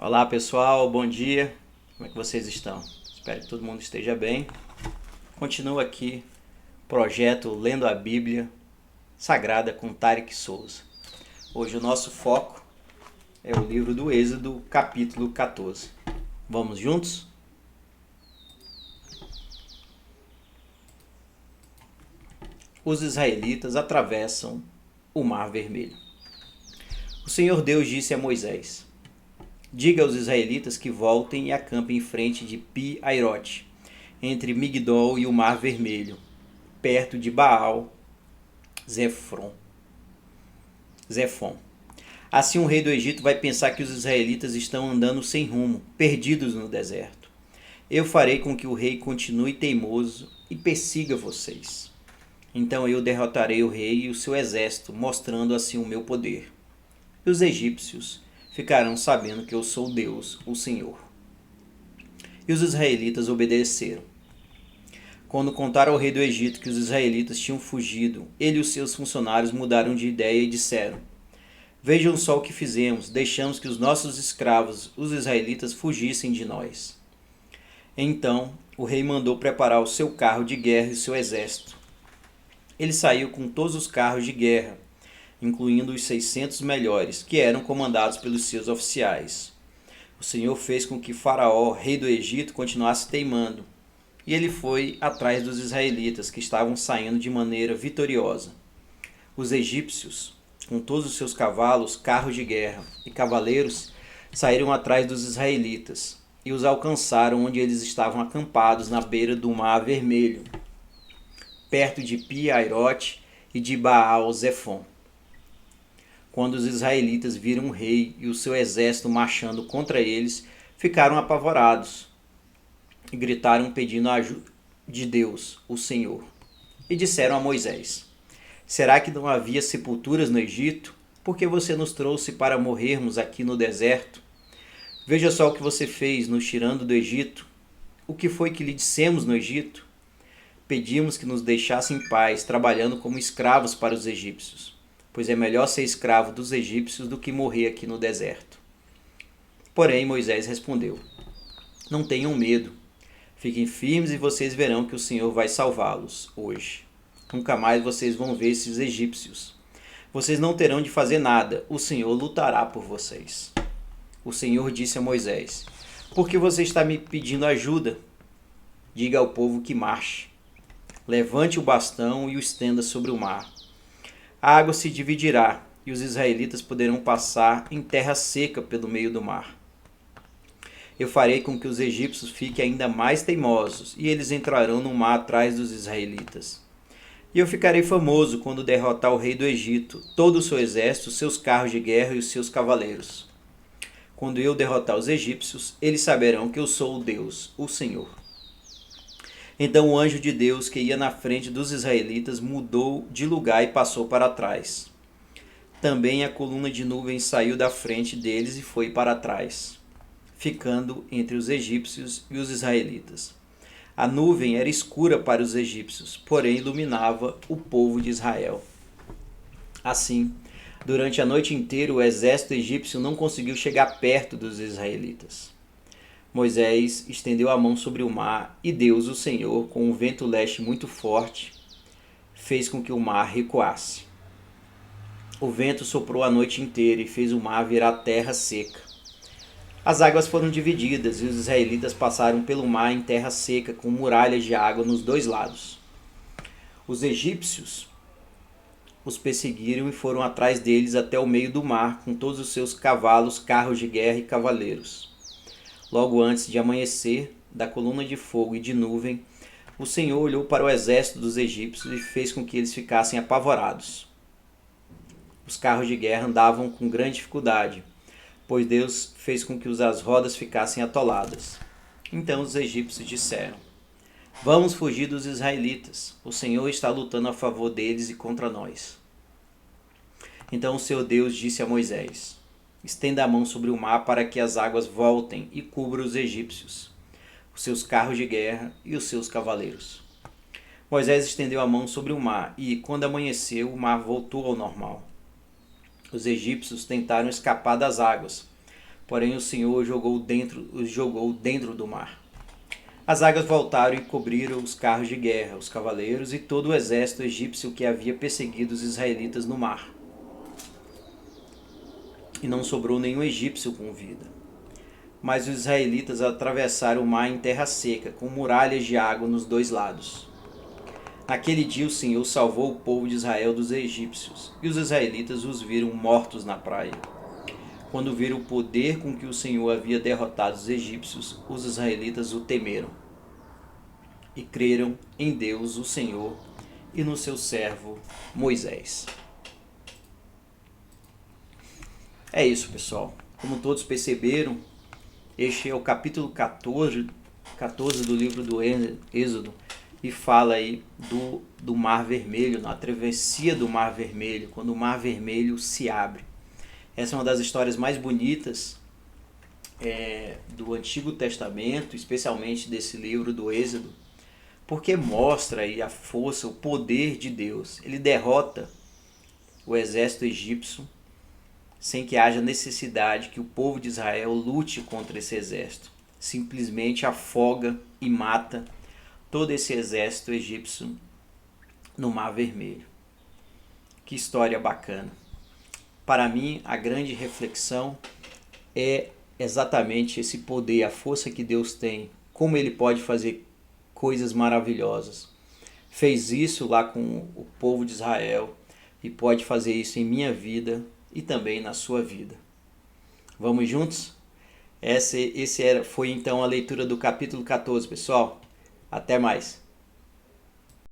Olá pessoal, bom dia. Como é que vocês estão? Espero que todo mundo esteja bem. Continua aqui projeto Lendo a Bíblia Sagrada com Tarek Souza. Hoje o nosso foco é o livro do Êxodo, capítulo 14. Vamos juntos? Os israelitas atravessam o Mar Vermelho. O Senhor Deus disse a Moisés: diga aos israelitas que voltem e acampem em frente de Pi-Airote, entre Migdol e o Mar Vermelho, perto de Baal Zefon. Assim o rei do Egito vai pensar que os israelitas estão andando sem rumo, perdidos no deserto. Eu farei com que o rei continue teimoso e persiga vocês. Então eu derrotarei o rei e o seu exército, mostrando assim o meu poder. E os egípcios ficarão sabendo que eu sou Deus, o Senhor. E os israelitas obedeceram. Quando contaram ao rei do Egito que os israelitas tinham fugido, ele e os seus funcionários mudaram de ideia e disseram: vejam só o que fizemos, deixamos que os nossos escravos, os israelitas, fugissem de nós. Então o rei mandou preparar o seu carro de guerra e o seu exército. Ele saiu com todos os carros de guerra, incluindo os 600 melhores, que eram comandados pelos seus oficiais. O Senhor fez com que Faraó, rei do Egito, continuasse teimando, e ele foi atrás dos israelitas, que estavam saindo de maneira vitoriosa. Os egípcios, com todos os seus cavalos, carros de guerra e cavaleiros, saíram atrás dos israelitas e os alcançaram onde eles estavam acampados na beira do Mar Vermelho, perto de Pi-Airote e de Baal Zefon. Quando os israelitas viram o rei e o seu exército marchando contra eles, ficaram apavorados e gritaram pedindo a ajuda de Deus, o Senhor. E disseram a Moisés: será que não havia sepulturas no Egito? Por que você nos trouxe para morrermos aqui no deserto? Veja só o que você fez nos tirando do Egito. O que foi que lhe dissemos no Egito? Pedimos que nos deixasse em paz, trabalhando como escravos para os egípcios, pois é melhor ser escravo dos egípcios do que morrer aqui no deserto. Porém, Moisés respondeu: não tenham medo. Fiquem firmes e vocês verão que o Senhor vai salvá-los hoje. Nunca mais vocês vão ver esses egípcios. Vocês não terão de fazer nada. O Senhor lutará por vocês. O Senhor disse a Moisés: por que você está me pedindo ajuda? Diga ao povo que marche. Levante o bastão e o estenda sobre o mar. A água se dividirá e os israelitas poderão passar em terra seca pelo meio do mar. Eu farei com que os egípcios fiquem ainda mais teimosos e eles entrarão no mar atrás dos israelitas. E eu ficarei famoso quando derrotar o rei do Egito, todo o seu exército, seus carros de guerra e os seus cavaleiros. Quando eu derrotar os egípcios, eles saberão que eu sou o Deus, o Senhor. Então o anjo de Deus que ia na frente dos israelitas mudou de lugar e passou para trás. Também a coluna de nuvem saiu da frente deles e foi para trás, ficando entre os egípcios e os israelitas. A nuvem era escura para os egípcios, porém iluminava o povo de Israel. Assim, durante a noite inteira, o exército egípcio não conseguiu chegar perto dos israelitas. Moisés estendeu a mão sobre o mar e Deus, o Senhor, com um vento leste muito forte, fez com que o mar recuasse. O vento soprou a noite inteira e fez o mar virar terra seca. As águas foram divididas e os israelitas passaram pelo mar em terra seca, com muralhas de água nos dois lados. Os egípcios os perseguiram e foram atrás deles até o meio do mar, com todos os seus cavalos, carros de guerra e cavaleiros. Logo antes de amanhecer, da coluna de fogo e de nuvem, o Senhor olhou para o exército dos egípcios e fez com que eles ficassem apavorados. Os carros de guerra andavam com grande dificuldade, pois Deus fez com que as rodas ficassem atoladas. Então os egípcios disseram: vamos fugir dos israelitas. O Senhor está lutando a favor deles e contra nós. Então o seu Deus disse a Moisés: estenda a mão sobre o mar para que as águas voltem e cubram os egípcios, os seus carros de guerra e os seus cavaleiros. Moisés estendeu a mão sobre o mar e, quando amanheceu, o mar voltou ao normal. Os egípcios tentaram escapar das águas, porém o Senhor os jogou dentro do mar. As águas voltaram e cobriram os carros de guerra, os cavaleiros e todo o exército egípcio que havia perseguido os israelitas no mar. E não sobrou nenhum egípcio com vida. Mas os israelitas atravessaram o mar em terra seca, com muralhas de água nos dois lados. Naquele dia o Senhor salvou o povo de Israel dos egípcios, e os israelitas os viram mortos na praia. Quando viram o poder com que o Senhor havia derrotado os egípcios, os israelitas o temeram e creram em Deus, o Senhor, e no seu servo Moisés. É isso, pessoal. Como todos perceberam, este é o capítulo 14 do livro do Êxodo, e fala aí do Mar Vermelho, na travessia do Mar Vermelho, quando o Mar Vermelho se abre. Essa é uma das histórias mais bonitas do Antigo Testamento, especialmente desse livro do Êxodo, porque mostra aí a força, o poder de Deus. Ele derrota o exército egípcio sem que haja necessidade que o povo de Israel lute contra esse exército. Simplesmente afoga e mata todo esse exército egípcio no Mar Vermelho. Que história bacana. Para mim, a grande reflexão é exatamente esse poder, a força que Deus tem, como Ele pode fazer coisas maravilhosas. Fez isso lá com o povo de Israel e pode fazer isso em minha vida e também na sua vida. Vamos juntos? Foi então a leitura do capítulo 14, pessoal. Até mais!